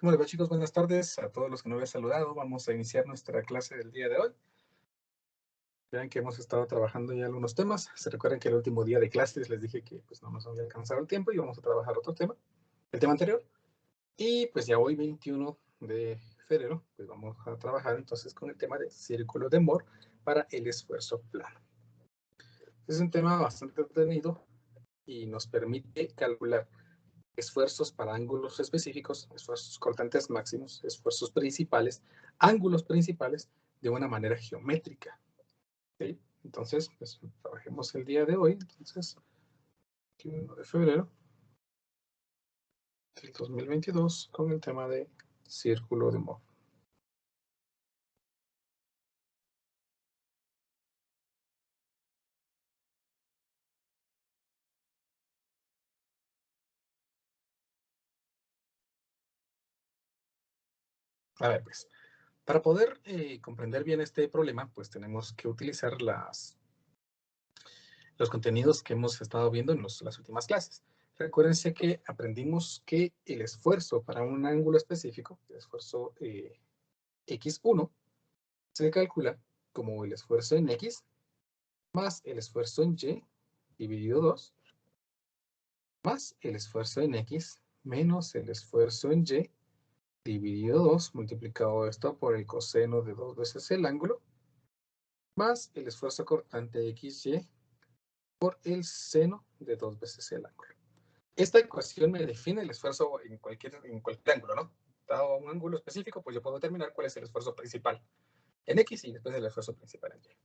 ¿Cómo les va, chicos? Buenas tardes a todos los que no había saludado. Vamos a iniciar nuestra clase del día de hoy. Vean que hemos estado trabajando ya algunos temas. Se recuerdan que el último día de clases les dije que pues, no nos había alcanzado el tiempo y vamos a trabajar otro tema, el tema anterior. Y pues ya hoy, 21 de febrero, pues vamos a trabajar entonces con el tema de círculo de Moore para el esfuerzo plano. Es un tema bastante entretenido y nos permite calcular esfuerzos para ángulos específicos, esfuerzos cortantes máximos, esfuerzos principales, ángulos principales de una manera geométrica. ¿Sí? Entonces, pues trabajemos el día de hoy, entonces, 21 de febrero del 2022 con el tema de círculo de Moore. A ver, pues, para poder comprender bien este problema, pues tenemos que utilizar los contenidos que hemos estado viendo en las últimas clases. Recuérdense que aprendimos que el esfuerzo para un ángulo específico, el esfuerzo X1, se calcula como el esfuerzo en X más el esfuerzo en Y dividido 2 más el esfuerzo en X menos el esfuerzo en Y dividido 2 multiplicado esto por el coseno de 2 veces el ángulo más el esfuerzo cortante XY por el seno de 2 veces el ángulo. Esta ecuación me define el esfuerzo en cualquier ángulo, ¿no? Dado un ángulo específico, pues yo puedo determinar cuál es el esfuerzo principal en X y después el esfuerzo principal en Y.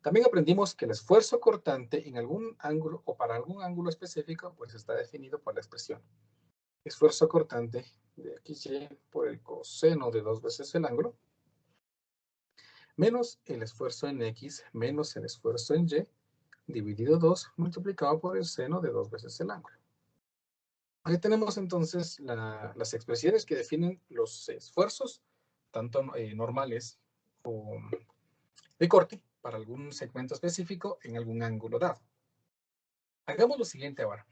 También aprendimos que el esfuerzo cortante en algún ángulo o para algún ángulo específico, pues está definido por la expresión esfuerzo cortante de XY por el coseno de 2 veces el ángulo, menos el esfuerzo en X menos el esfuerzo en Y, dividido 2 multiplicado por el seno de 2 veces el ángulo. Ahí tenemos entonces las expresiones que definen los esfuerzos, tanto normales o de corte, para algún segmento específico en algún ángulo dado. Hagamos lo siguiente ahora.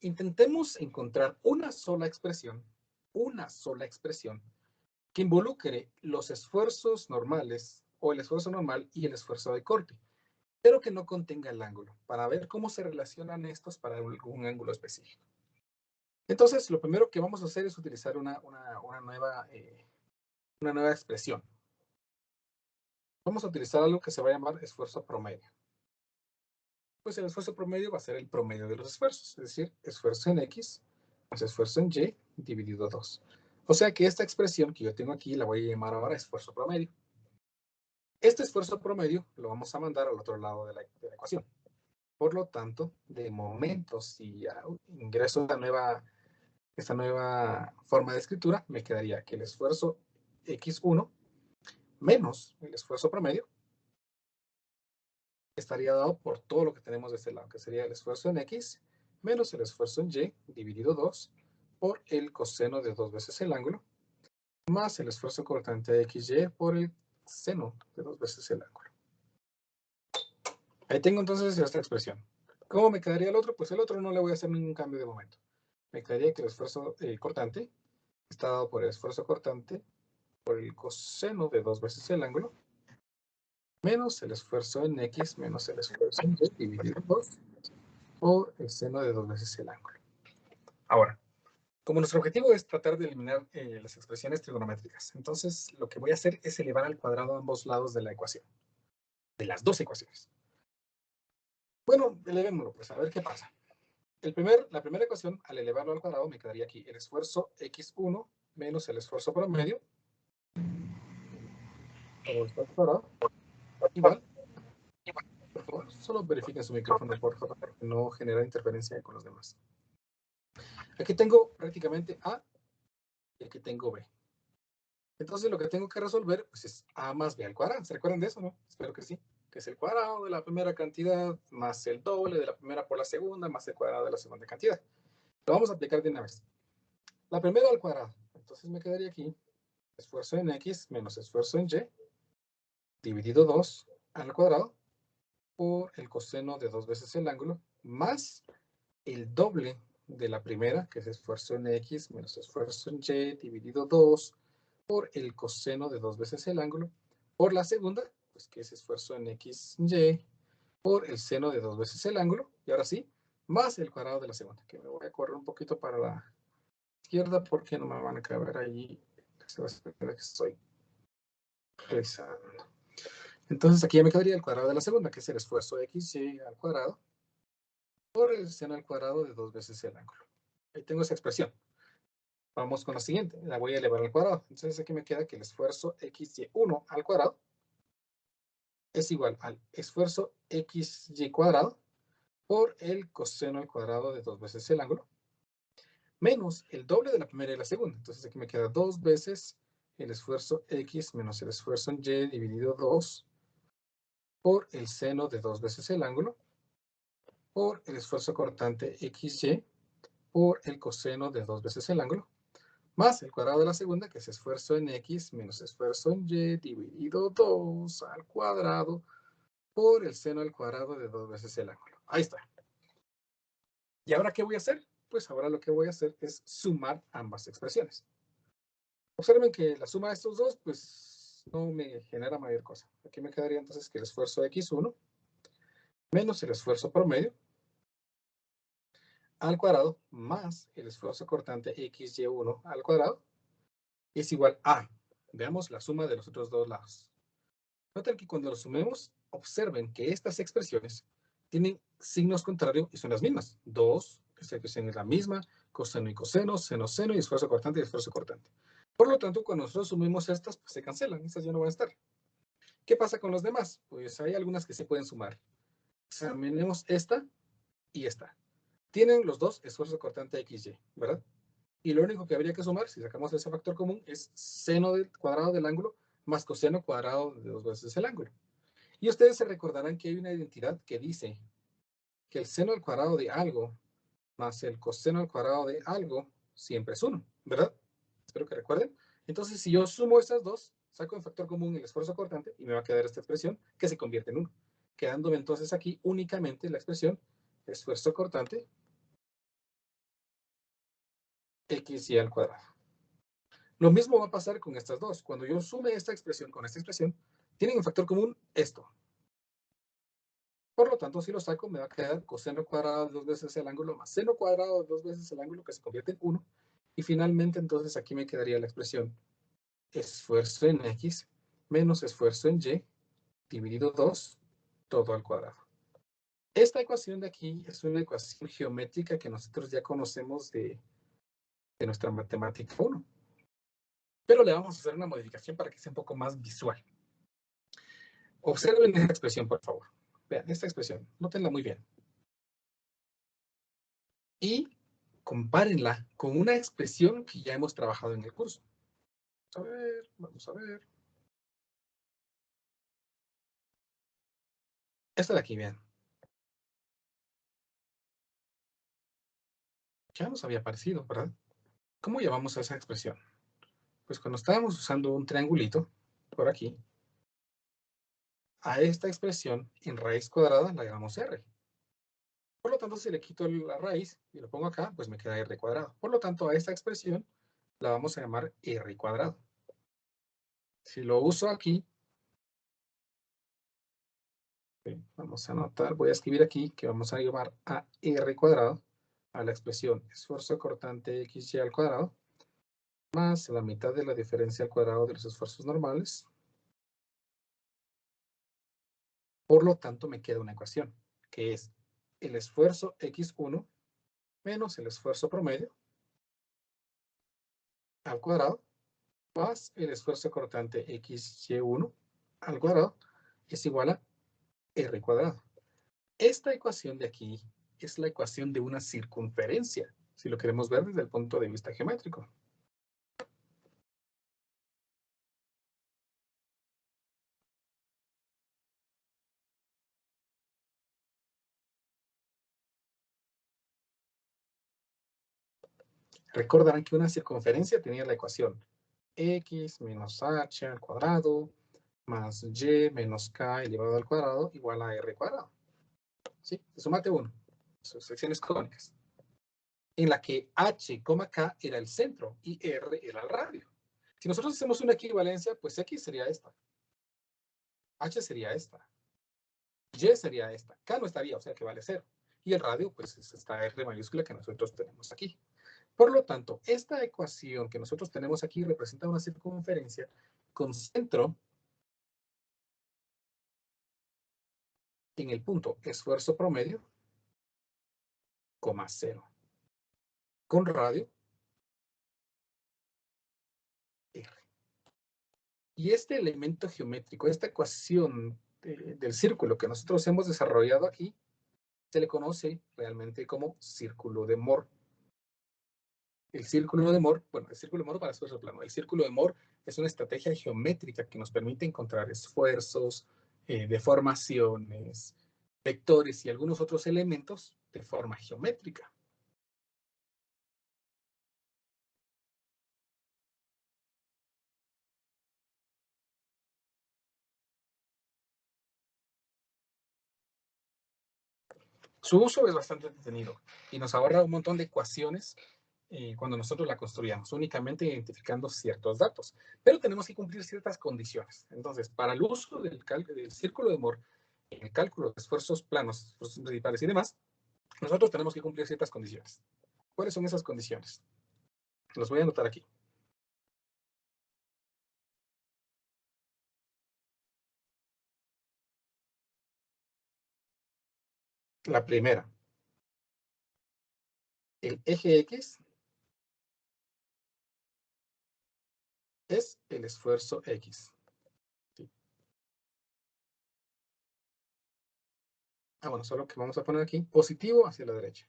Intentemos encontrar una sola expresión que involucre los esfuerzos normales o el esfuerzo normal y el esfuerzo de corte, pero que no contenga el ángulo, para ver cómo se relacionan estos para algún ángulo específico. Entonces, lo primero que vamos a hacer es utilizar una nueva expresión. Vamos a utilizar algo que se va a llamar esfuerzo promedio. Pues el esfuerzo promedio va a ser el promedio de los esfuerzos, es decir, esfuerzo en X más esfuerzo en Y dividido 2. O sea que esta expresión que yo tengo aquí la voy a llamar ahora esfuerzo promedio. Este esfuerzo promedio lo vamos a mandar al otro lado de la ecuación. Por lo tanto, de momento, si ingreso esta nueva forma de escritura, me quedaría que el esfuerzo X1 menos el esfuerzo promedio estaría dado por todo lo que tenemos de este lado, que sería el esfuerzo en X menos el esfuerzo en Y dividido 2 por el coseno de 2 veces el ángulo, más el esfuerzo cortante de XY por el seno de 2 veces el ángulo. Ahí tengo entonces esta expresión. ¿Cómo me quedaría el otro? Pues el otro no le voy a hacer ningún cambio de momento. Me quedaría que el esfuerzo cortante está dado por el esfuerzo cortante por el coseno de 2 veces el ángulo, menos el esfuerzo en X menos el esfuerzo en Y dividido 2 por el seno de 2 veces el ángulo. Ahora, como nuestro objetivo es tratar de eliminar las expresiones trigonométricas, entonces lo que voy a hacer es elevar al cuadrado ambos lados de la ecuación, de las dos ecuaciones. Bueno, elevémoslo, pues a ver qué pasa. La primera ecuación, al elevarlo al cuadrado, me quedaría aquí el esfuerzo X1 menos el esfuerzo promedio, todo esto al cuadrado, igual. Por favor, solo verifiquen su micrófono, por favor, para que no genere interferencia con los demás. Aquí tengo prácticamente A y aquí tengo B. Entonces lo que tengo que resolver pues, es A más B al cuadrado. ¿Se recuerdan de eso, no? Espero que sí. Que es el cuadrado de la primera cantidad más el doble de la primera por la segunda más el cuadrado de la segunda cantidad. Lo vamos a aplicar de una vez. La primera al cuadrado. Entonces me quedaría aquí esfuerzo en X menos esfuerzo en Y dividido 2 al cuadrado por el coseno de 2 veces el ángulo más el doble de la primera, que es esfuerzo en X menos esfuerzo en Y dividido 2 por el coseno de 2 veces el ángulo, por la segunda, pues que es esfuerzo en X, Y, por el seno de 2 veces el ángulo, y ahora sí, más el cuadrado de la segunda, que me voy a correr un poquito para la izquierda porque no me van a caber allí, se va a esperar que estoy realizando. Entonces aquí ya me quedaría el cuadrado de la segunda, que es el esfuerzo XY al cuadrado, por el seno al cuadrado de 2 veces el ángulo. Ahí tengo esa expresión. Vamos con la siguiente, la voy a elevar al cuadrado. Entonces aquí me queda que el esfuerzo XY1 al cuadrado es igual al esfuerzo XY cuadrado por el coseno al cuadrado de 2 veces el ángulo, menos el doble de la primera y la segunda. Entonces aquí me queda 2 veces el esfuerzo X menos el esfuerzo en Y dividido 2 por el seno de 2 veces el ángulo, por el esfuerzo cortante XY por el coseno de 2 veces el ángulo, más el cuadrado de la segunda, que es esfuerzo en X menos esfuerzo en Y dividido 2 al cuadrado por el seno al cuadrado de 2 veces el ángulo. Ahí está. ¿Y ahora qué voy a hacer? Pues ahora lo que voy a hacer es sumar ambas expresiones. Observen que la suma de estos dos, pues no me genera mayor cosa. Aquí me quedaría entonces que el esfuerzo X1 menos el esfuerzo promedio al cuadrado más el esfuerzo cortante XY1 al cuadrado es igual a, veamos la suma de los otros dos lados. Noten que cuando los sumemos, observen que estas expresiones tienen signos contrarios y son las mismas. 2, esta expresión es la misma, coseno y coseno, seno, seno y esfuerzo cortante y esfuerzo cortante. Por lo tanto, cuando nosotros sumemos estas, pues se cancelan, estas ya no van a estar. ¿Qué pasa con los demás? Pues hay algunas que se pueden sumar. Examinemos esta y esta. Tienen los dos esfuerzo cortante XY, ¿verdad? Y lo único que habría que sumar, si sacamos ese factor común, es seno del cuadrado del ángulo más coseno cuadrado de 2 veces el ángulo. Y ustedes se recordarán que hay una identidad que dice que el seno al cuadrado de algo más el coseno al cuadrado de algo siempre es 1, ¿verdad? Espero que recuerden. Entonces, si yo sumo estas dos, saco en factor común el esfuerzo cortante y me va a quedar esta expresión que se convierte en 1. Quedándome entonces aquí únicamente la expresión esfuerzo cortante XY al cuadrado. Lo mismo va a pasar con estas dos. Cuando yo sume esta expresión con esta expresión, tienen en factor común esto. Por lo tanto, si lo saco, me va a quedar coseno cuadrado de 2 veces el ángulo más seno cuadrado de 2 veces el ángulo, que se convierte en 1. Y finalmente, entonces, aquí me quedaría la expresión esfuerzo en X menos esfuerzo en Y dividido 2, todo al cuadrado. Esta ecuación de aquí es una ecuación geométrica que nosotros ya conocemos de nuestra matemática 1. Pero le vamos a hacer una modificación para que sea un poco más visual. Observen esta expresión, por favor. Vean, esta expresión. Nótenla muy bien. Y compárenla con una expresión que ya hemos trabajado en el curso. Vamos a ver. Esta de aquí, vean. Ya nos había parecido, ¿verdad? ¿Cómo llamamos a esa expresión? Pues cuando estábamos usando un triangulito, por aquí, a esta expresión en raíz cuadrada la llamamos R. Por lo tanto, si le quito la raíz y lo pongo acá, pues me queda R cuadrado. Por lo tanto, a esta expresión la vamos a llamar R cuadrado. Si lo uso aquí, vamos a anotar, voy a escribir aquí que vamos a llevar a R cuadrado a la expresión esfuerzo cortante XY al cuadrado más la mitad de la diferencia al cuadrado de los esfuerzos normales. Por lo tanto, me queda una ecuación, que es el esfuerzo X1 menos el esfuerzo promedio al cuadrado más el esfuerzo cortante XY1 al cuadrado es igual a R cuadrado. Esta ecuación de aquí es la ecuación de una circunferencia, si lo queremos ver desde el punto de vista geométrico. Recordarán que una circunferencia tenía la ecuación x menos h al cuadrado más y menos k elevado al cuadrado igual a r cuadrado. ¿Sí? Sumate 1. Sus secciones cónicas. en la que H, K era el centro y R era el radio. Si nosotros hacemos una equivalencia, pues X sería esta, H sería esta, Y sería esta, K no estaría, o sea que vale 0. Y el radio, pues es esta R mayúscula que nosotros tenemos aquí. Por lo tanto, esta ecuación que nosotros tenemos aquí representa una circunferencia con centro en el punto esfuerzo promedio, coma 0. Con radio, R. Y este elemento geométrico, esta ecuación del círculo que nosotros hemos desarrollado aquí, se le conoce realmente como círculo de Moore. El círculo de Moore, bueno, el círculo de Moore para esfuerzo plano. El círculo de Moore es una estrategia geométrica que nos permite encontrar esfuerzos, deformaciones, vectores y algunos otros elementos de forma geométrica. Su uso es bastante detenido y nos ahorra un montón de ecuaciones cuando nosotros la construíamos, únicamente identificando ciertos datos. Pero tenemos que cumplir ciertas condiciones. Entonces, para el uso del círculo de Moore en el cálculo de esfuerzos planos, esfuerzos principales y demás, nosotros tenemos que cumplir ciertas condiciones. ¿Cuáles son esas condiciones? Los voy a anotar aquí. La primera, el eje X es el esfuerzo X. ¿Sí? Bueno, solo que vamos a poner aquí positivo hacia la derecha.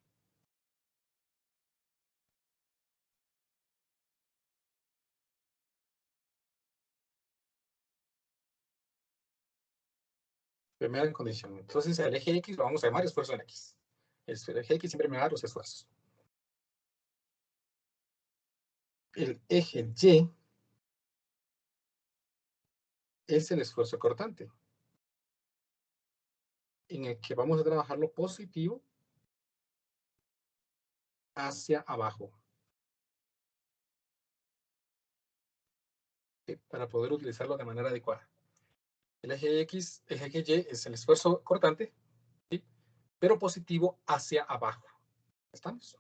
Primera condición. Entonces, el eje X lo vamos a llamar esfuerzo en X. El eje X siempre me da los esfuerzos. El eje Y es el esfuerzo cortante, en el que vamos a trabajar lo positivo hacia abajo, ¿sí? Para poder utilizarlo de manera adecuada. El eje X, el eje Y es el esfuerzo cortante, ¿sí? Pero positivo hacia abajo. ¿Estamos?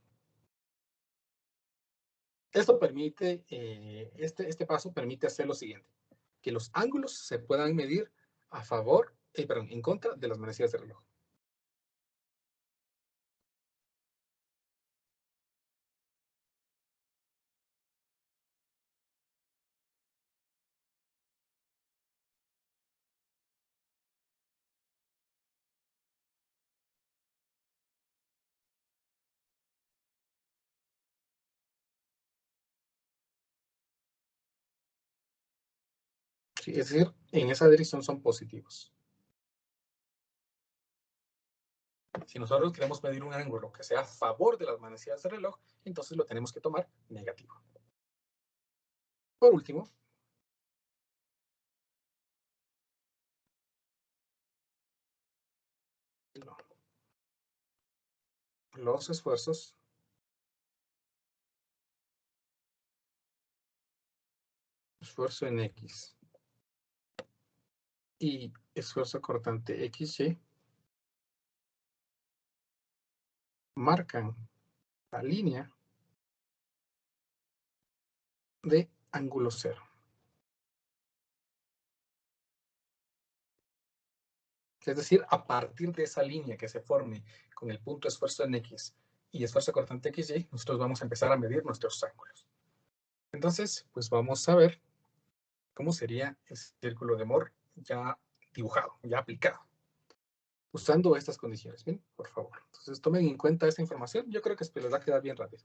Esto permite, este paso permite hacer lo siguiente, que los ángulos se puedan medir a favor, perdón, en contra de las manecillas de reloj. ¿Sí? Es decir, en esa dirección son positivos. Si nosotros queremos medir un ángulo que sea a favor de las manecillas de reloj, entonces lo tenemos que tomar negativo. Por último, los esfuerzos esfuerzo en X y esfuerzo cortante XY marcan la línea de ángulo cero. Es decir, a partir de esa línea que se forme con el punto esfuerzo en X y esfuerzo cortante XY, nosotros vamos a empezar a medir nuestros ángulos. Entonces, pues vamos a ver cómo sería el círculo de Moore ya dibujado, ya aplicado, usando estas condiciones. Bien, por favor. Entonces, tomen en cuenta esta información. Yo creo que les va a quedar bien rápido.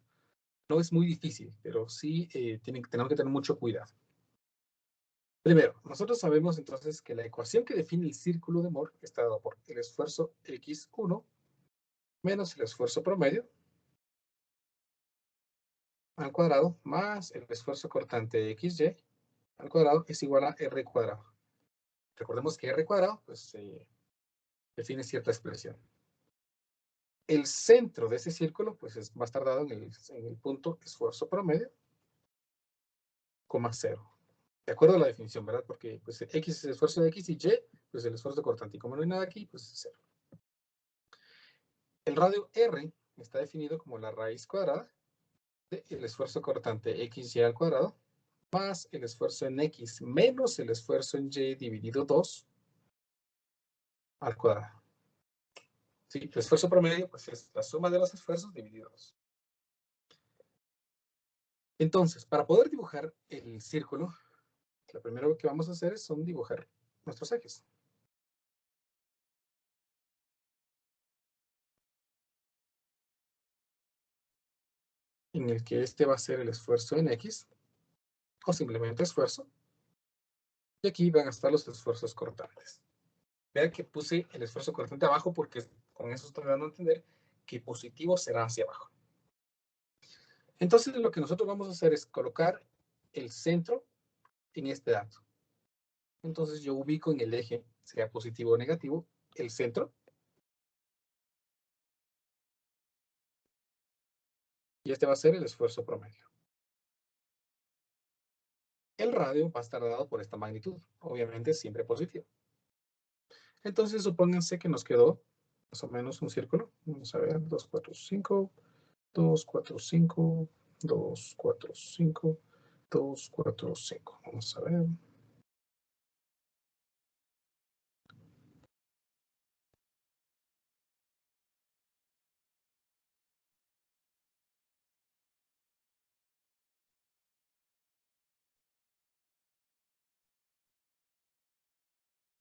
No es muy difícil, pero sí tenemos que tener mucho cuidado. Primero, nosotros sabemos entonces que la ecuación que define el círculo de Moore está dada por el esfuerzo X1 menos el esfuerzo promedio al cuadrado más el esfuerzo cortante XY al cuadrado es igual a R cuadrado. Recordemos que R cuadrado pues, define cierta expresión. El centro de ese círculo pues va a estar dado en el punto esfuerzo promedio, coma 0. De acuerdo a la definición, ¿verdad? Porque pues X es el esfuerzo de X y Y, pues el esfuerzo cortante. Y como no hay nada aquí, pues es 0. El radio R está definido como la raíz cuadrada del esfuerzo cortante XY al cuadrado más el esfuerzo en X menos el esfuerzo en Y dividido 2 al cuadrado. Sí, el esfuerzo promedio pues es la suma de los esfuerzos dividido 2. Entonces, para poder dibujar el círculo, lo primero que vamos a hacer es dibujar nuestros ejes. En el que este va a ser el esfuerzo en X, o simplemente esfuerzo. Y aquí van a estar los esfuerzos cortantes. Vean que puse el esfuerzo cortante abajo porque con eso estoy dando a entender que positivo será hacia abajo. Entonces lo que nosotros vamos a hacer es colocar el centro en este dato. Entonces yo ubico en el eje, sea positivo o negativo, el centro. Y este va a ser el esfuerzo promedio. El radio va a estar dado por esta magnitud, obviamente siempre positivo. Entonces supónganse que nos quedó más o menos un círculo. Vamos a ver, 2, 4, 5, 2, 4, 5, 2, 4, 5, 2, 4, 5. Vamos a ver.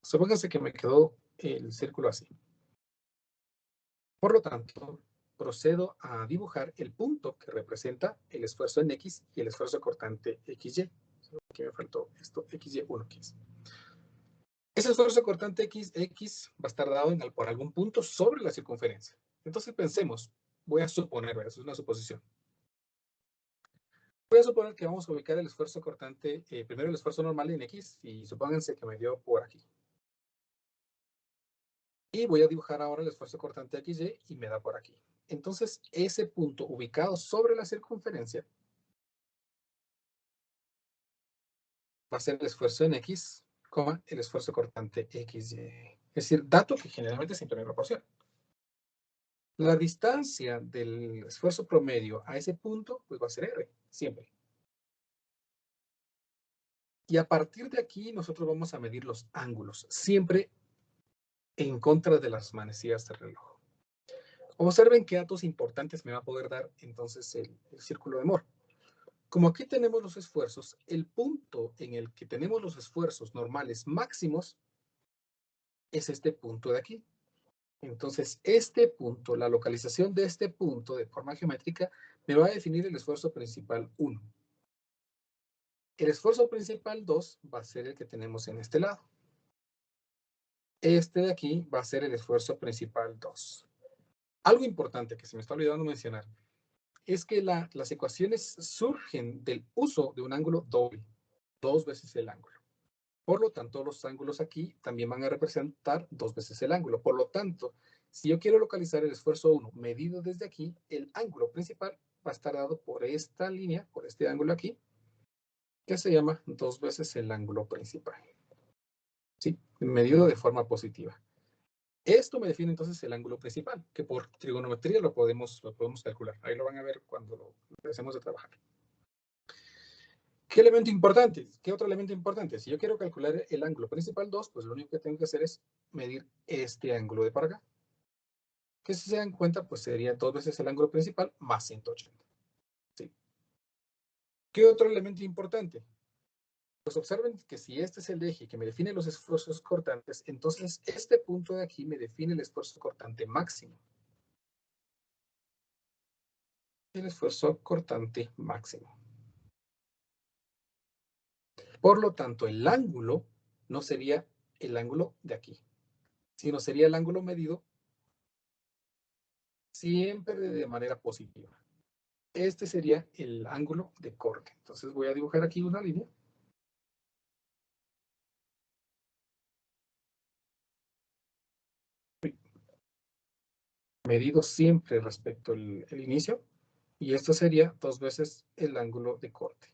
Supónganse que me quedó el círculo así. Por lo tanto, procedo a dibujar el punto que representa el esfuerzo en X y el esfuerzo cortante XY. Aquí me faltó esto, XY1, que es. Ese esfuerzo cortante X va a estar dado por algún punto sobre la circunferencia. Entonces pensemos, voy a suponer, eso es una suposición. Voy a suponer que vamos a ubicar el esfuerzo cortante, primero el esfuerzo normal en X, y supónganse que me dio por aquí. Y voy a dibujar ahora el esfuerzo cortante XY y me da por aquí. Entonces, ese punto ubicado sobre la circunferencia va a ser el esfuerzo en X, el esfuerzo cortante XY. Es decir, dato que generalmente siempre me proporciona. La distancia del esfuerzo promedio a ese punto, pues va a ser R, siempre. Y a partir de aquí, nosotros vamos a medir los ángulos, siempre en contra de las manecillas del reloj. Observen qué datos importantes me va a poder dar entonces el círculo de Moore. Como aquí tenemos los esfuerzos, el punto en el que tenemos los esfuerzos normales máximos es este punto de aquí. Entonces, este punto, la localización de este punto de forma geométrica, me va a definir el esfuerzo principal 1. El esfuerzo principal 2 va a ser el que tenemos en este lado. Este de aquí va a ser el esfuerzo principal 2. Algo importante que se me está olvidando mencionar es que las ecuaciones surgen del uso de un ángulo doble, 2 veces el ángulo. Por lo tanto, los ángulos aquí también van a representar 2 veces el ángulo. Por lo tanto, si yo quiero localizar el esfuerzo 1 medido desde aquí, el ángulo principal va a estar dado por esta línea, por este ángulo aquí, que se llama 2 veces el ángulo principal. ¿Sí? Medido de forma positiva. Esto me define entonces el ángulo principal, que por trigonometría lo podemos calcular. Ahí lo van a ver cuando lo empecemos a trabajar. ¿Qué elemento importante? ¿Qué otro elemento importante? Si yo quiero calcular el ángulo principal 2, pues lo único que tengo que hacer es medir este ángulo de para acá. Que si se dan cuenta, pues sería 2 veces el ángulo principal más 180. ¿Sí? ¿Qué otro elemento importante? Pues observen que si este es el eje que me define los esfuerzos cortantes, entonces este punto de aquí me define el esfuerzo cortante máximo. El esfuerzo cortante máximo. Por lo tanto, el ángulo no sería el ángulo de aquí, sino sería el ángulo medido siempre de manera positiva. Este sería el ángulo de corte. Entonces voy a dibujar aquí una línea. medido siempre respecto al inicio, y esto sería 2 veces el ángulo de corte.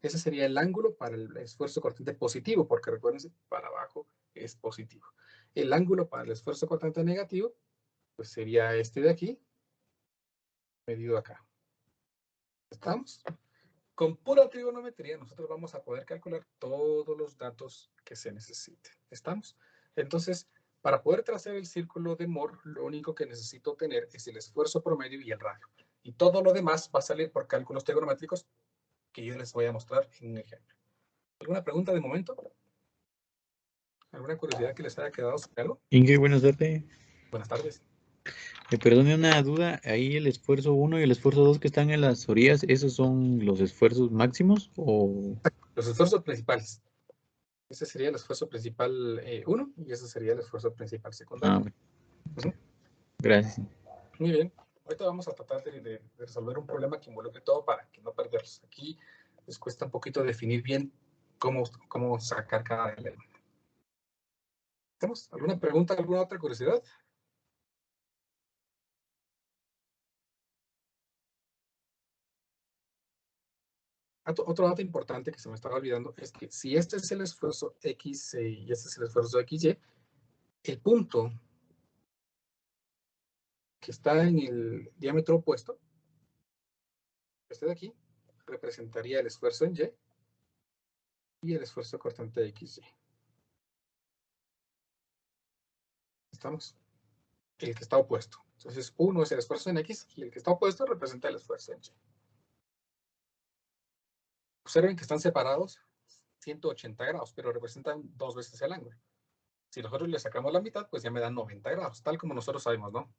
Ese sería el ángulo para el esfuerzo cortante positivo, porque recuérdense, para abajo es positivo. El ángulo para el esfuerzo cortante negativo, pues sería este de aquí, medido acá. ¿Estamos? Con pura trigonometría nosotros vamos a poder calcular todos los datos que se necesiten. ¿Estamos? Entonces, para poder trazar el círculo de Moore, lo único que necesito tener es el esfuerzo promedio y el radio. Y todo lo demás va a salir por cálculos trigonométricos que yo les voy a mostrar en un ejemplo. ¿Alguna pregunta de momento? ¿Alguna curiosidad que les haya quedado sobre algo? Inge, buenas tardes. Buenas tardes. Me perdone una duda, ahí el esfuerzo 1 y el esfuerzo 2 que están en las orillas, ¿esos son los esfuerzos máximos o...? Los esfuerzos principales. Ese sería el esfuerzo principal 1 y ese sería el esfuerzo principal secundario. Bueno, sí. Gracias. Muy bien. Ahorita vamos a tratar de resolver un problema que involucre todo para que no perderlos. Aquí les cuesta un poquito definir bien cómo sacar cada elemento. ¿Tenemos alguna pregunta, alguna otra curiosidad? Otro dato importante que se me estaba olvidando es que si este es el esfuerzo X y este es el esfuerzo XY, el punto que está en el diámetro opuesto, este de aquí, representaría el esfuerzo en Y el esfuerzo cortante de XY. ¿Estamos? El que está opuesto. Entonces, uno es el esfuerzo en X y el que está opuesto representa el esfuerzo en Y. Observen que están separados 180 grados, pero representan 2 veces el ángulo. Si nosotros le sacamos la mitad, pues ya me dan 90 grados, tal como nosotros sabemos, ¿no?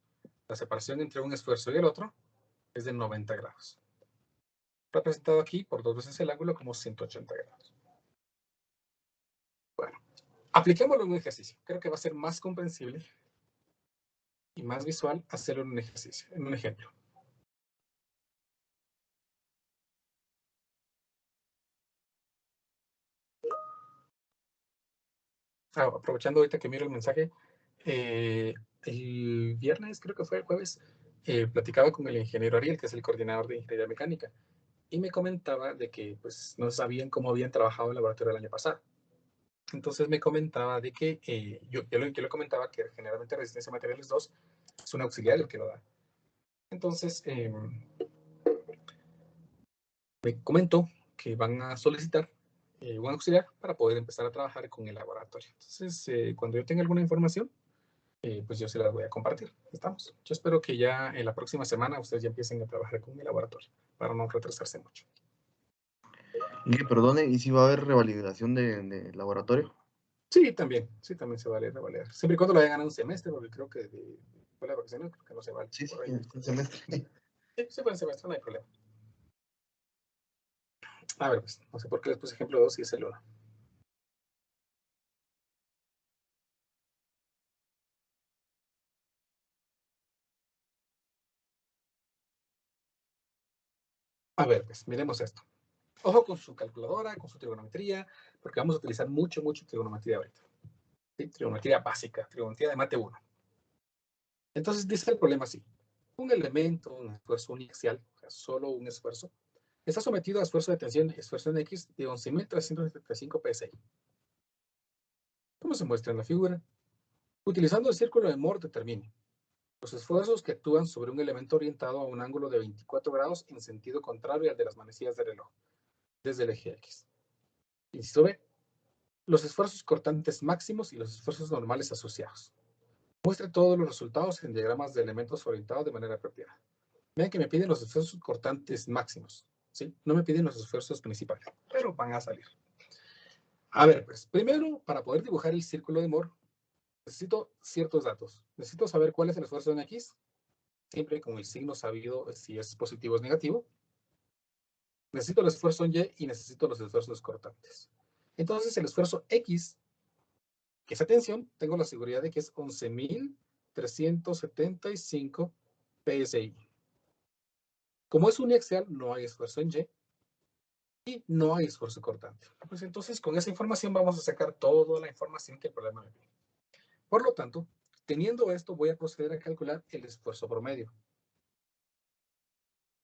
La separación entre un esfuerzo y el otro es de 90 grados. Representado aquí por 2 veces el ángulo como 180 grados. Bueno, apliquémoslo en un ejercicio. Creo que va a ser más comprensible y más visual hacerlo en un ejercicio, en un ejemplo. Aprovechando ahorita que miro el mensaje, el viernes, creo que fue el jueves, platicaba con el ingeniero Ariel, que es el coordinador de ingeniería mecánica, y me comentaba de que pues no sabían cómo habían trabajado en el laboratorio el año pasado. Entonces me comentaba de que yo le comentaba que generalmente resistencia a materiales 2 es un auxiliar el que lo da. Entonces me comentó que van a solicitar un auxiliar para poder empezar a trabajar con el laboratorio. Entonces, cuando yo tenga alguna información, pues yo se las voy a compartir. ¿Estamos? Yo espero que ya en la próxima semana ustedes ya empiecen a trabajar con el laboratorio para no retrasarse mucho. Inge, perdone, ¿y si va a haber revalidación de laboratorio? Sí, también se vale revalidar. Siempre y cuando lo hayan ganado un semestre, porque creo que de la vacaciones creo que no se vale. Sí, Por ahí. el semestre. Sí, fue el semestre, no hay problema. A ver, pues, no sé por qué les puse ejemplo 2 y es el 1. A ver, pues, miremos esto. Ojo con su calculadora, con su trigonometría, porque vamos a utilizar mucho trigonometría ahorita. ¿Sí? Trigonometría básica, trigonometría de mate 1. Entonces dice el problema así. Un elemento, un esfuerzo uniaxial, o sea, solo un esfuerzo, está sometido a esfuerzo de tensión, esfuerzo en X de 11.375 psi. ¿Cómo se muestra en la figura? Utilizando el círculo de Moore determine los esfuerzos que actúan sobre un elemento orientado a un ángulo de 24 grados en sentido contrario al de las manecillas del reloj, desde el eje X. Inciso B. Los esfuerzos cortantes máximos y los esfuerzos normales asociados. Muestre todos los resultados en diagramas de elementos orientados de manera apropiada. Vean que me piden los esfuerzos cortantes máximos, ¿sí? No me piden los esfuerzos principales, pero van a salir. A ver, pues, primero, para poder dibujar el círculo de Moore, necesito ciertos datos. Necesito saber cuál es el esfuerzo en X, siempre con el signo sabido si es positivo o es negativo. Necesito el esfuerzo en Y y necesito los esfuerzos cortantes. Entonces, el esfuerzo X, que esa tensión, tengo la seguridad de que es 11.375 psi. Como es uniaxial, no hay esfuerzo en Y y no hay esfuerzo cortante. Pues entonces, con esa información vamos a sacar toda la información que el problema me pide. Por lo tanto, Teniendo esto, voy a proceder a calcular el esfuerzo promedio.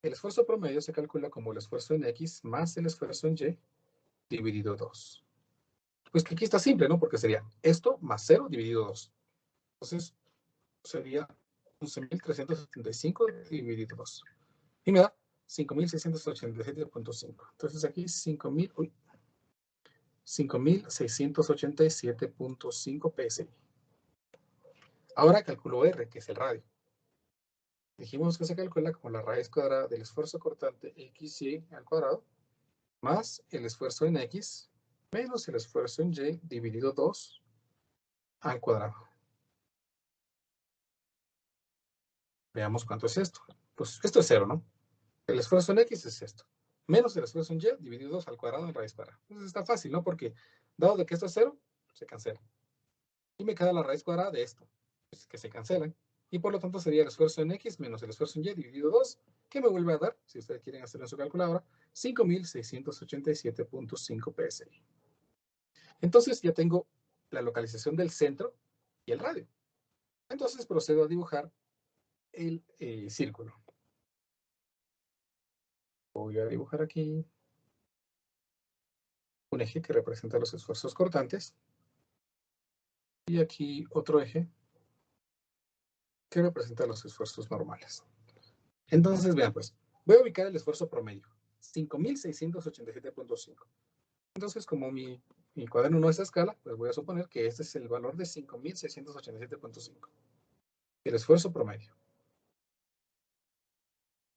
El esfuerzo promedio se calcula como el esfuerzo en X más el esfuerzo en Y dividido 2. Pues que aquí está simple, ¿no? Porque sería esto más 0 dividido 2. Entonces, sería 11.375 dividido 2. Y me da 5.687.5. Entonces aquí 5.687.5 PSI. Ahora calculo R, que es el radio. Dijimos que se calcula como la raíz cuadrada del esfuerzo cortante XY al cuadrado más el esfuerzo en X menos el esfuerzo en Y dividido 2 al cuadrado. Veamos cuánto es esto. Pues esto es 0, ¿no? El esfuerzo en X es esto. Menos el esfuerzo en Y dividido 2 al cuadrado en raíz cuadrada. Entonces está fácil, ¿no? Porque dado de que esto es 0, se cancela. Y me queda la raíz cuadrada de esto, pues, que se cancelan. Y por lo tanto sería el esfuerzo en X menos el esfuerzo en Y dividido 2, que me vuelve a dar, si ustedes quieren hacerlo en su calculadora, 5.687.5 PSI. Entonces ya tengo la localización del centro y el radio. Entonces procedo a dibujar el círculo. Voy a dibujar aquí un eje que representa los esfuerzos cortantes. Y aquí otro eje que representa los esfuerzos normales. Entonces, vean pues, voy a ubicar el esfuerzo promedio, 5.687.5. Entonces, como mi cuaderno no es a escala, pues voy a suponer que este es el valor de 5.687.5. El esfuerzo promedio.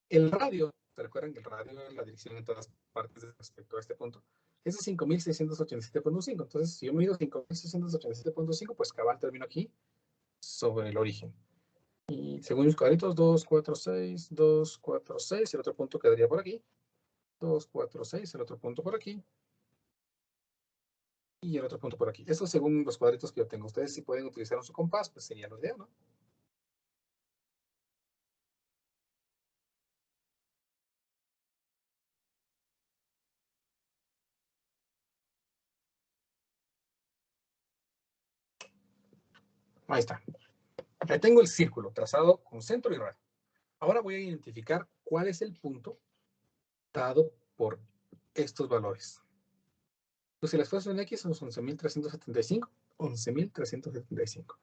El radio, ¿se recuerdan que el radio es la dirección en todas partes respecto a este punto? Es de 5.687.5. Entonces, si yo mido 5.687.5, pues cabal termino aquí sobre el origen. Y según mis cuadritos, 2, 4, 6, 2, 4, 6, el otro punto quedaría por aquí. 2, 4, 6, el otro punto por aquí. Y el otro punto por aquí. Eso según los cuadritos que yo tengo. Ustedes si pueden utilizar su compás, pues sería lo ideal, ¿no? Ahí está. Ahí tengo el círculo trazado con centro y radio. Ahora voy a identificar cuál es el punto dado por estos valores. Pues el esfuerzo en X son 11.375. 11.375.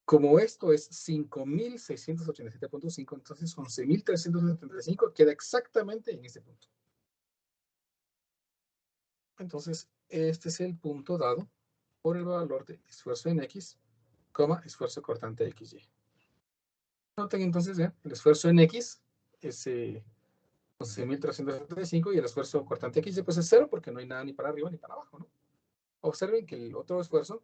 Como esto es 5.687.5, entonces 11.375 queda exactamente en este punto. Entonces, este es el punto dado por el valor de esfuerzo en X, esfuerzo cortante XY. Noten entonces, ¿ya? El esfuerzo en X es 11.375 y el esfuerzo cortante XY pues es 0 porque no hay nada ni para arriba ni para abajo, ¿no? Observen que el otro esfuerzo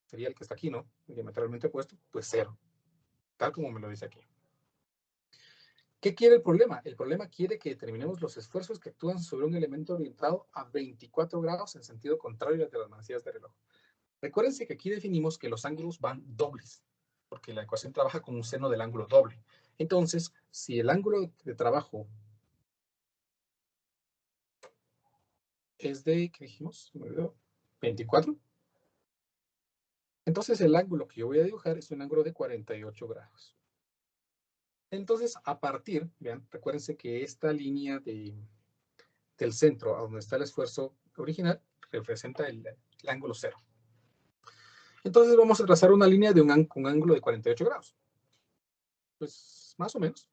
sería el que está aquí, ¿no? Diametralmente opuesto, pues 0. Tal como me lo dice aquí. ¿Qué quiere el problema? El problema quiere que determinemos los esfuerzos que actúan sobre un elemento orientado a 24 grados en sentido contrario al de las manecillas de reloj. Recuérdense que aquí definimos que los ángulos van dobles, porque la ecuación trabaja con un seno del ángulo doble. Entonces, si el ángulo de trabajo es de, ¿qué dijimos? 24. Entonces el ángulo que yo voy a dibujar es un ángulo de 48 grados. Entonces, a partir, vean, recuérdense que esta línea del centro a donde está el esfuerzo original representa el ángulo 0. Entonces vamos a trazar una línea de un ángulo de 48 grados. Pues más o menos.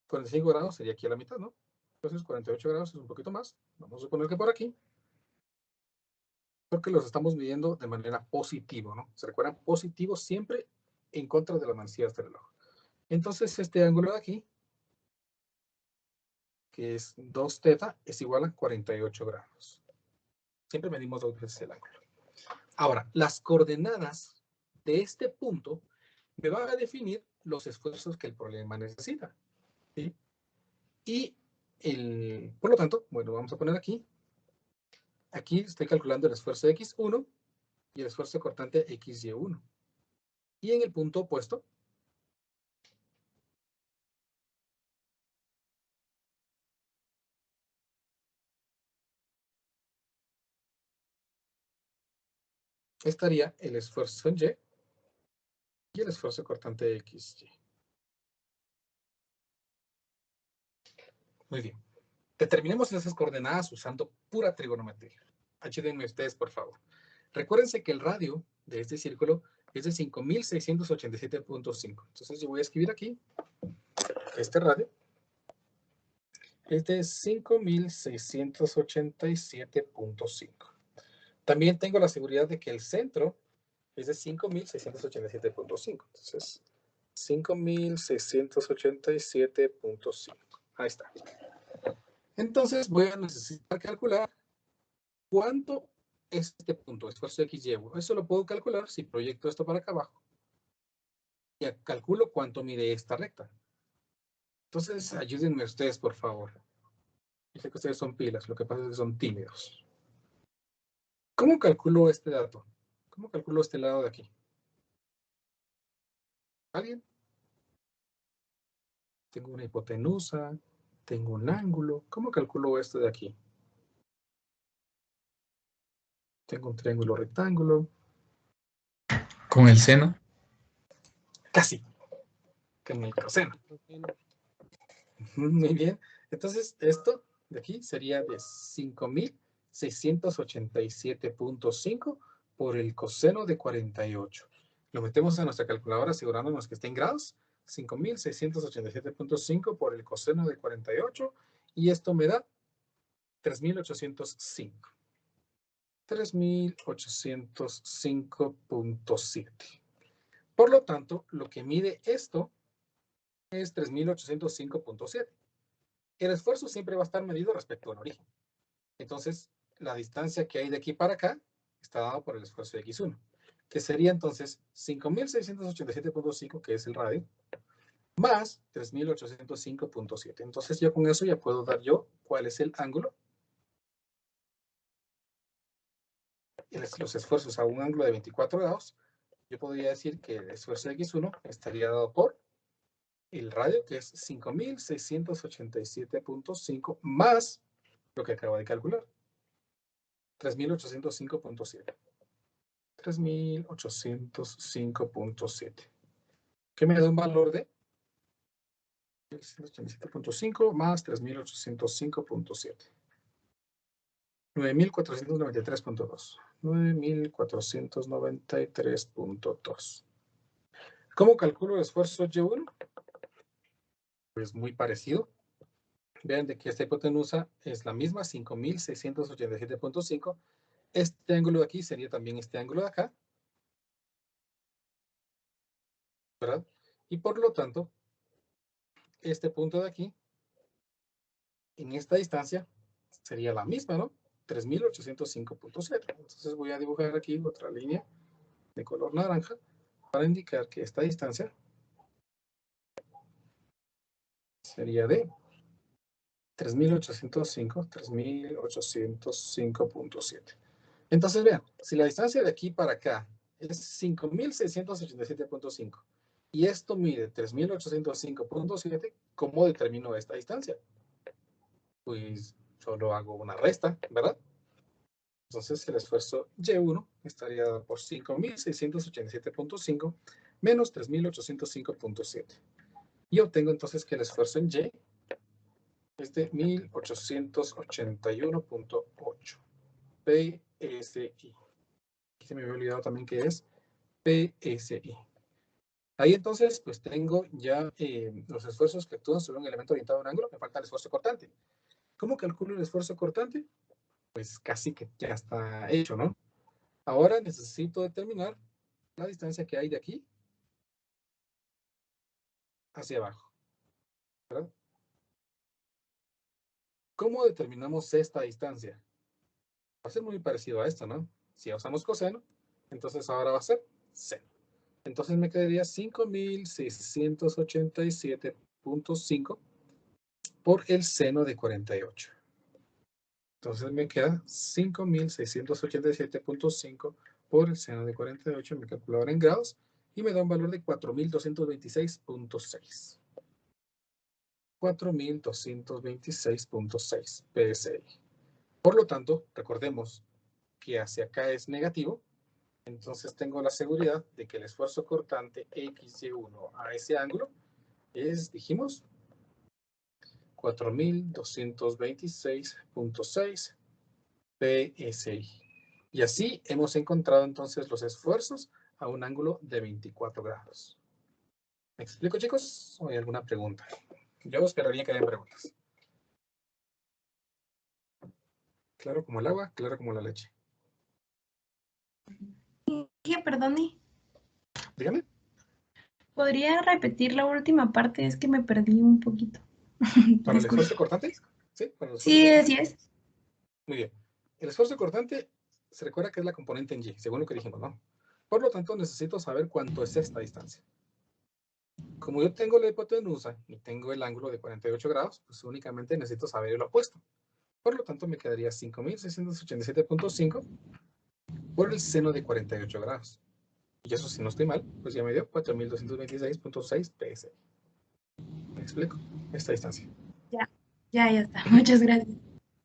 45 grados sería aquí a la mitad, ¿no? Entonces 48 grados es un poquito más. Vamos a suponer que por aquí. Porque los estamos midiendo de manera positiva, ¿no? ¿Se recuerdan? Positivo siempre en contra de las manecillas del reloj. Entonces este ángulo de aquí, que es 2 θ, es igual a 48 grados. Siempre medimos 2 veces el ángulo. Ahora, las coordenadas de este punto me van a definir los esfuerzos que el problema necesita. ¿Sí? Y, por lo tanto, bueno, vamos a poner aquí. Aquí estoy calculando el esfuerzo X1 y el esfuerzo cortante XY1. Y en el punto opuesto, estaría el esfuerzo en Y y el esfuerzo cortante XY. Muy bien. Determinemos esas coordenadas usando pura trigonometría. Ayúdenme ustedes, por favor. Recuérdense que el radio de este círculo es de 5.687.5. Entonces yo voy a escribir aquí, este radio es de 5.687.5. También tengo la seguridad de que el centro es de 5.687.5. Entonces, 5.687.5. Ahí está. Entonces voy a necesitar calcular cuánto es este punto, esfuerzo X llevo. Eso lo puedo calcular si proyecto esto para acá abajo. Y calculo cuánto mide esta recta. Entonces, ayúdenme ustedes, por favor. Yo sé que ustedes son pilas, lo que pasa es que son tímidos. ¿Cómo calculo este dato? ¿Cómo calculo este lado de aquí? ¿Alguien? Tengo una hipotenusa, tengo un ángulo. ¿Cómo calculo esto de aquí? Tengo un triángulo rectángulo. ¿Con el seno? Casi. Con el coseno. Muy bien. Entonces, esto de aquí sería de 5.687.5 por el coseno de 48. Lo metemos a nuestra calculadora asegurándonos que esté en grados. 5.687.5 por el coseno de 48. Y esto me da 3.805. 3.805.7. Por lo tanto, lo que mide esto es 3.805.7. El esfuerzo siempre va a estar medido respecto al origen. Entonces, la distancia que hay de aquí para acá está dada por el esfuerzo de X1, que sería entonces 5.687.5, que es el radio, más 3.805.7. Entonces, yo con eso ya puedo dar yo cuál es el ángulo. Los esfuerzos a un ángulo de 24 grados. Yo podría decir que el esfuerzo de X1 estaría dado por el radio, que es 5.687.5 más lo que acabo de calcular. 3.805.7. 3.805.7. Que me da un valor de 687.5 más 3.805.7. 9.493.2. 9.493.2. ¿Cómo calculo el esfuerzo Y1? Pues muy parecido. Vean de que esta hipotenusa es la misma, 5.687.5. Este ángulo de aquí sería también este ángulo de acá, ¿verdad? Y por lo tanto, este punto de aquí, en esta distancia, sería la misma, ¿no? 3.805.7. Entonces voy a dibujar aquí otra línea de color naranja para indicar que esta distancia sería de 3.805.7. Entonces vean, si la distancia de aquí para acá es 5.687.5 y esto mide 3.805.7, ¿cómo determino esta distancia? Pues solo hago una resta, ¿verdad? Entonces el esfuerzo Y1 estaría dado por 5.687.5 menos 3.805.7. Y obtengo entonces que el esfuerzo en Y es de 1.881.8. PSI. Aquí se me había olvidado también que es PSI. Ahí entonces, pues tengo ya los esfuerzos que actúan sobre un elemento orientado a un ángulo. Me falta el esfuerzo cortante. ¿Cómo calculo el esfuerzo cortante? Pues casi que ya está hecho, ¿no? Ahora necesito determinar la distancia que hay de aquí hacia abajo, ¿verdad? ¿Cómo determinamos esta distancia? Va a ser muy parecido a esto, ¿no? Si ya usamos coseno, entonces ahora va a ser seno. Entonces me quedaría 5.687.5 por el seno de 48. Entonces me queda 5.687.5 por el seno de 48 en mi calculadora en grados y me da un valor de 4.226.6. 4.226.6 PSI. Por lo tanto, recordemos que hacia acá es negativo, Entonces tengo la seguridad de que el esfuerzo cortante XY1 a ese ángulo es, dijimos, 4226.6 PSI. Y así hemos encontrado entonces los esfuerzos a un ángulo de 24 grados. ¿Me explico, chicos? ¿O hay alguna pregunta? Yo esperaría que hayan preguntas. Claro como el agua, claro como la leche. Perdone, Dígame. ¿podría repetir la última parte? Es que me perdí un poquito. ¿Para el Disculpe. esfuerzo cortante? Sí, para el esfuerzo Sí, cortante. así es. Muy bien. El esfuerzo cortante se recuerda que es la componente en Y, según lo que dijimos, ¿no? Por lo tanto, necesito saber cuánto es esta distancia. Como yo tengo la hipotenusa y tengo el ángulo de 48 grados, pues únicamente necesito saber el opuesto. Por lo tanto, me quedaría 5.687.5 por el seno de 48 grados. Y eso, si no estoy mal, pues ya me dio 4.226.6 PS. ¿Me explico? Esta distancia. Ya está. Muchas gracias.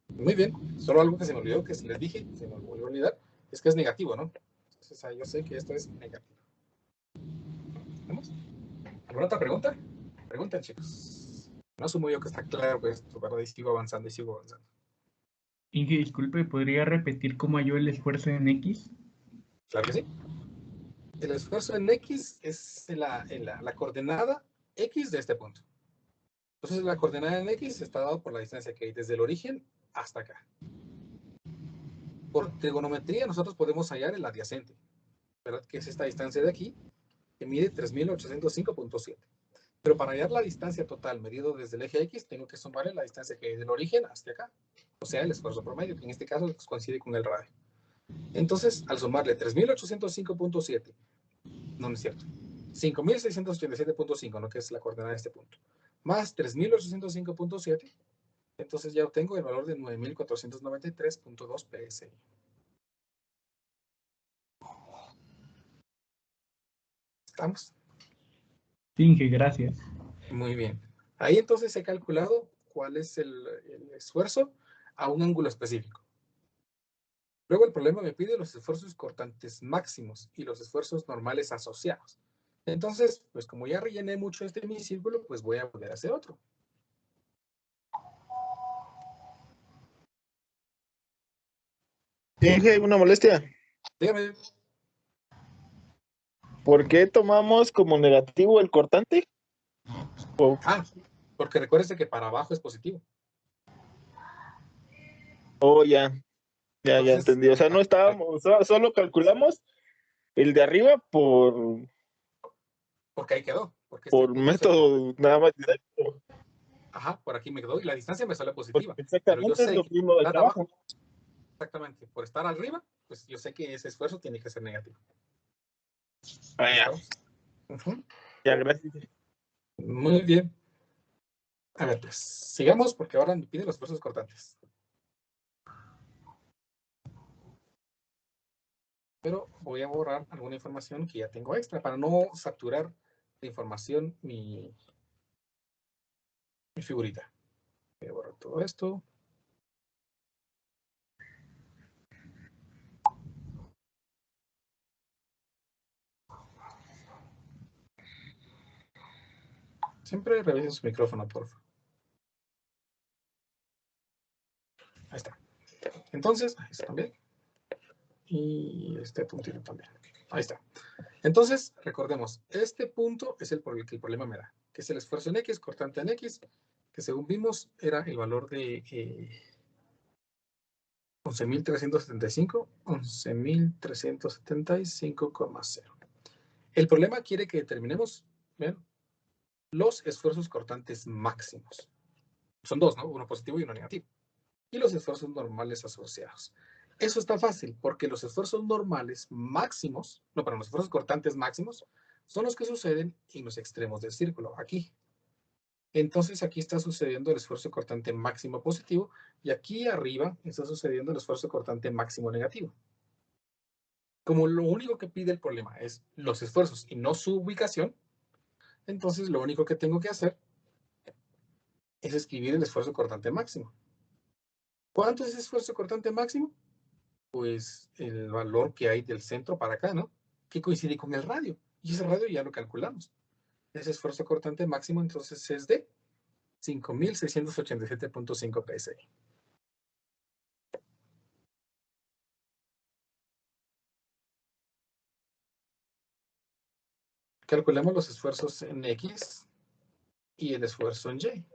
Muy bien. Solo algo que se me olvidó, que les dije, se me volvió a olvidar, es que es negativo, ¿no? Entonces, yo sé que esto es negativo. ¿Vamos? ¿Alguna otra pregunta? Pregunten, chicos. No asumo yo que está claro esto, ¿verdad? Y sigo avanzando y sigo avanzando. Inge, disculpe, ¿podría repetir cómo halló el esfuerzo en X? Claro que sí. El esfuerzo en X es la coordenada X de este punto. Entonces, la coordenada en X está dada por la distancia que hay desde el origen hasta acá. Por trigonometría, nosotros podemos hallar el adyacente, ¿verdad? Que es esta distancia de aquí, que mide 3.805.7. Pero para hallar la distancia total medido desde el eje X, tengo que sumarle la distancia que hay del origen hasta acá. O sea, el esfuerzo promedio, que en este caso coincide con el radio. Entonces, al sumarle 3.805.7, no es cierto, 5.687.5, ¿no? Que es la coordenada de este punto, más 3.805.7, entonces ya obtengo el valor de 9.493.2 PSI. ¿Estamos? Inge, gracias. Muy bien. Ahí entonces he calculado cuál es el esfuerzo a un ángulo específico. Luego el problema me pide los esfuerzos cortantes máximos y los esfuerzos normales asociados. Entonces, pues como ya rellené mucho este mi círculo, pues voy a volver a hacer otro. Inge, una molestia. Dígame. ¿Por qué tomamos como negativo el cortante? Porque recuérdese que para abajo es positivo. Oh, ya Entonces, entendí. O sea, no estábamos, solo calculamos el de arriba porque ahí quedó. Porque por método nada más directo. Ajá, por aquí me quedó y la distancia me sale positiva. Porque Pero yo exactamente es sé lo que mismo del trabajo. exactamente, por estar arriba, pues yo sé que ese esfuerzo tiene que ser negativo. Ah, ya. Ya, gracias. Muy bien. A ver, pues sigamos porque ahora me piden los esfuerzos cortantes. Pero voy a borrar alguna información que ya tengo extra para no saturar de información mi figurita. Voy a borrar todo esto. Siempre revisen su micrófono, por favor. Ahí está. Entonces, ahí está también. Y este puntito también. Ahí está. Entonces, recordemos, este punto es el por el que el problema me da, que es el esfuerzo en X, cortante en X, que según vimos era el valor de 11.375, 11.375,0. El problema quiere que determinemos, ¿ven?, los esfuerzos cortantes máximos. Son dos, ¿no? Uno positivo y uno negativo. Y los esfuerzos normales asociados. Eso está fácil, porque los esfuerzos normales máximos, no, perdón, los esfuerzos cortantes máximos, son los que suceden en los extremos del círculo, aquí. Entonces aquí está sucediendo el esfuerzo cortante máximo positivo y aquí arriba está sucediendo el esfuerzo cortante máximo negativo. Como lo único que pide el problema es los esfuerzos y no su ubicación, entonces lo único que tengo que hacer es escribir el esfuerzo cortante máximo. ¿Cuánto es el esfuerzo cortante máximo? pues el valor que hay del centro para acá, ¿no? Que coincide con el radio. Y ese radio ya lo calculamos. Ese esfuerzo cortante máximo entonces es de 5.687.5 PSI. Calculemos los esfuerzos en X y el esfuerzo en Y.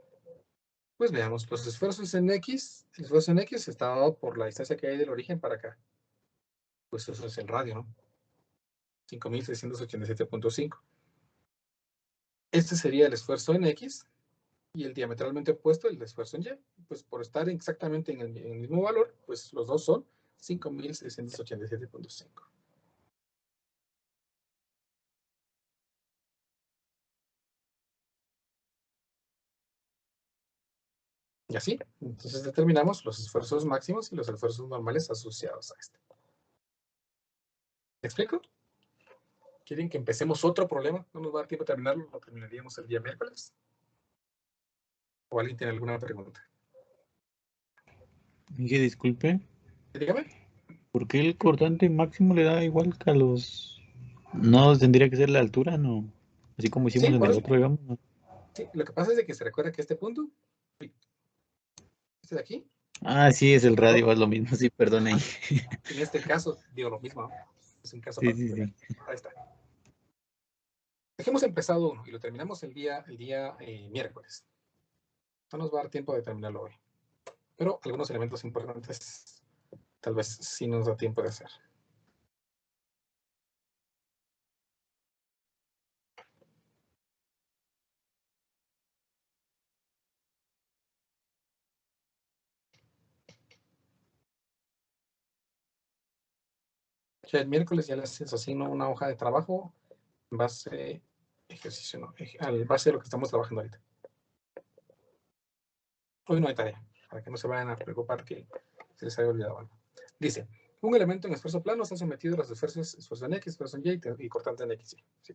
Pues veamos, los esfuerzos en X, el esfuerzo en X está dado por la distancia que hay del origen para acá. Pues eso es el radio, ¿no? 5.687.5. Este sería el esfuerzo en X y el diametralmente opuesto el esfuerzo en Y. Pues por estar exactamente en el mismo valor, pues los dos son 5.687.5. Y así, entonces determinamos los esfuerzos máximos y los esfuerzos normales asociados a este. ¿Me explico? ¿Quieren que empecemos otro problema? ¿No nos va a dar tiempo de terminarlo? ¿Lo terminaríamos el día miércoles? ¿O alguien tiene alguna pregunta? Miguel, disculpe. Dígame. ¿Por qué el cortante máximo le da igual que a los... No tendría que ser la altura, ¿no? Así como hicimos Sí, en por el eso. otro, digamos, ¿no? Sí, lo que pasa es de que se recuerda que este punto, este de aquí, Ah, sí, es el radio, es lo mismo, sí, perdón ahí. en este caso, digo lo mismo, ¿no? Es un caso Sí, sí, particular. sí. Ahí está. Dejemos empezado uno y lo terminamos el día miércoles. No nos va a dar tiempo de terminarlo hoy. Pero algunos elementos importantes tal vez sí nos da tiempo de hacer. Ya el miércoles ya les asigno una hoja de trabajo en base ejercicio, ¿no? Al base de lo que estamos trabajando ahorita. Hoy no hay tarea, para que no se vayan a preocupar que se les haya olvidado algo. Dice, un elemento en esfuerzo plano está sometido a los esfuerzos en X, esfuerzo en Y y cortante en X. ¿Sí?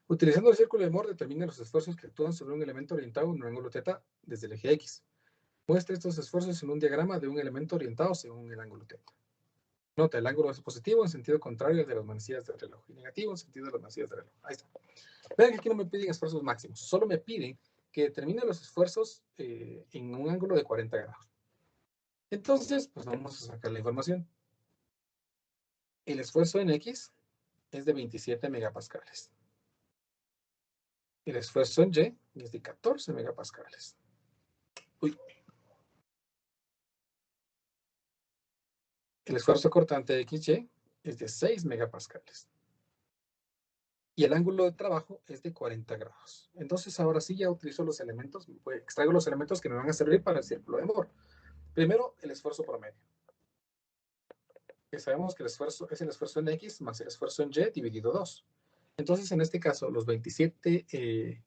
Utilizando el círculo de Moore, determina los esfuerzos que actúan sobre un elemento orientado en un ángulo θ desde el eje X. Muestra estos esfuerzos en un diagrama de un elemento orientado según el ángulo θ. Nota, el ángulo es positivo en sentido contrario al de las manecillas del reloj y negativo en sentido de las manecillas del reloj. Ahí está. Vean que aquí no me piden esfuerzos máximos, solo me piden que determine los esfuerzos en un ángulo de 40 grados. Entonces, pues vamos a sacar la información. El esfuerzo en X es de 27 megapascales. El esfuerzo en Y es de 14 megapascales. Uy. El esfuerzo cortante de XY es de 6 megapascales. Y el ángulo de trabajo es de 40 grados. Entonces, ahora sí ya utilizo los elementos, extraigo los elementos que me van a servir para el círculo de Moore. Primero, el esfuerzo promedio. Que sabemos que el esfuerzo es el esfuerzo en X más el esfuerzo en Y dividido 2. Entonces, en este caso, los 27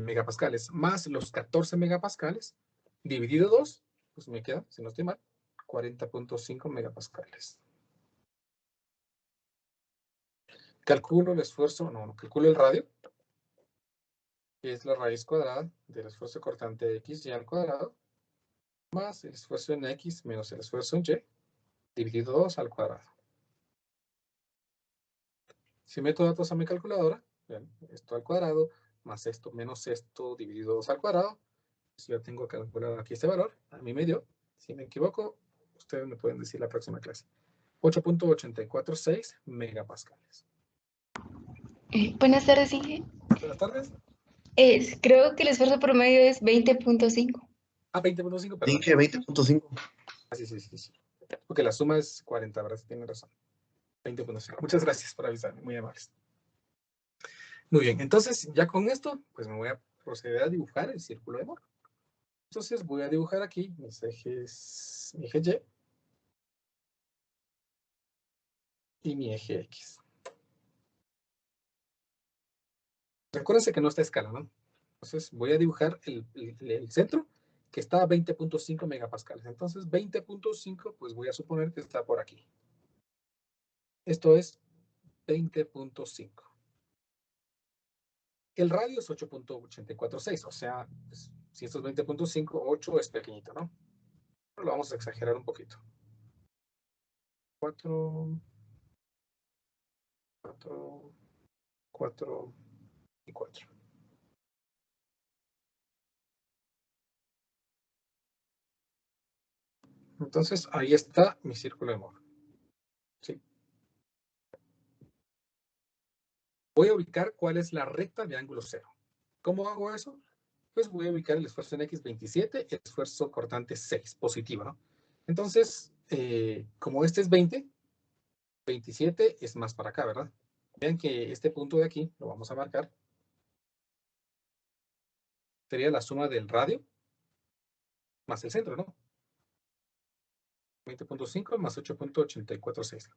megapascales más los 14 megapascales dividido 2, pues me queda, si no estoy mal, 40.5 megapascales. Calculo el esfuerzo, no, calculo el radio, que es la raíz cuadrada del esfuerzo cortante de XY al cuadrado, más el esfuerzo en X menos el esfuerzo en Y, dividido 2 al cuadrado. Si meto datos a mi calculadora, bien, esto al cuadrado, más esto menos esto, dividido 2 al cuadrado, pues yo tengo calculado aquí este valor, a mí me dio, si me equivoco, ustedes me pueden decir la próxima clase, 8.846 megapascales. Buenas tardes, Inge. Buenas tardes. Creo que el esfuerzo promedio es 20.5. Ah, 20.5, perdón. Dije 20.5. Sí. Porque la suma es 40, ¿verdad? Tiene razón. 20.5. Muchas gracias por avisarme, muy amables. Muy bien, entonces ya con esto, pues me voy a proceder a dibujar el círculo de Moore. Entonces voy a dibujar aquí mis ejes, mi eje Y mi eje X. Recuérdense que no está a escala, ¿no? Entonces voy a dibujar el centro que está a 20.5 megapascales. Entonces 20.5, pues voy a suponer que está por aquí. Esto es 20.5. El radio es 8.846, o sea, pues, si esto es 20.5, 8 es pequeñito, ¿no? Pero lo vamos a exagerar un poquito. 4, 4, 4 y 4. Entonces, ahí está mi círculo de Moore. ¿Sí? Voy a ubicar cuál es la recta de ángulo cero. ¿Cómo hago eso? Pues voy a ubicar el esfuerzo en X 27, el esfuerzo cortante 6, positivo, ¿no? Entonces, como este es 20, 27 es más para acá, ¿verdad? Vean que este punto de aquí, lo vamos a marcar, sería la suma del radio más el centro, ¿no? 20.5 más 8.846,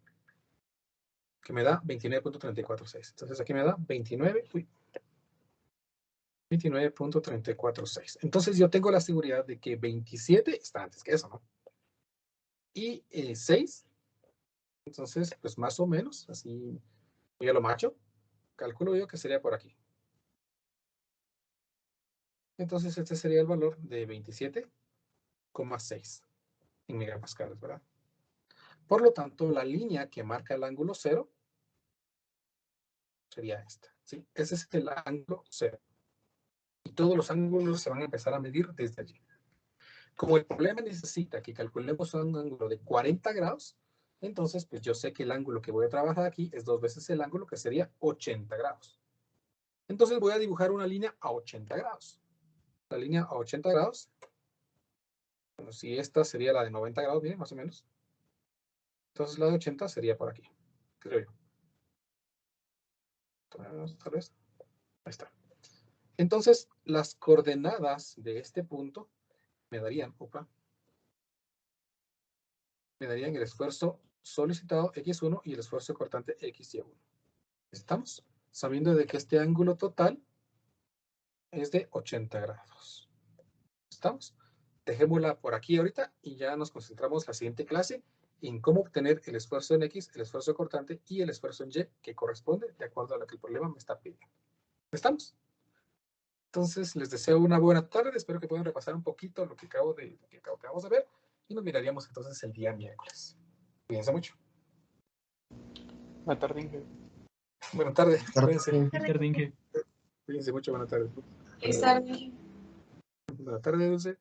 que me da 29.346. Entonces aquí me da 29.346. Entonces yo tengo la seguridad de que 27 está antes que eso, ¿no? Y 6, entonces pues más o menos, así voy a lo macho, calculo yo que sería por aquí. Entonces este sería el valor de 27,6 en megapascales, ¿verdad? Por lo tanto, la línea que marca el ángulo cero sería esta, ¿sí? Ese es el ángulo cero. Y todos los ángulos se van a empezar a medir desde allí. Como el problema necesita que calculemos un ángulo de 40 grados, entonces pues yo sé que el ángulo que voy a trabajar aquí es 2 veces el ángulo, que sería 80 grados. Entonces voy a dibujar una línea a 80 grados. La línea a 80 grados, bueno, si esta sería la de 90 grados, miren, más o menos. Entonces la de 80 sería por aquí, creo yo. Tal vez. Ahí está. Entonces, las coordenadas de este punto me darían, me darían el esfuerzo solicitado X1 y el esfuerzo cortante XY1. ¿Estamos? Sabiendo de que este ángulo total es de 80 grados. ¿Estamos? Dejémosla por aquí ahorita y ya nos concentramos la siguiente clase en cómo obtener el esfuerzo en X, el esfuerzo cortante y el esfuerzo en Y que corresponde de acuerdo a lo que el problema me está pidiendo. ¿Estamos? Entonces, les deseo una buena tarde. Espero que puedan repasar un poquito lo que acabamos de ver y nos miraríamos entonces el día miércoles. Cuídense mucho. Buenas tardes, Inge. Buenas tardes. Cuídense. Peter Dinge. Cuídense mucho. Buenas tardes. Feliz tarde. Buenas tardes, Dulce.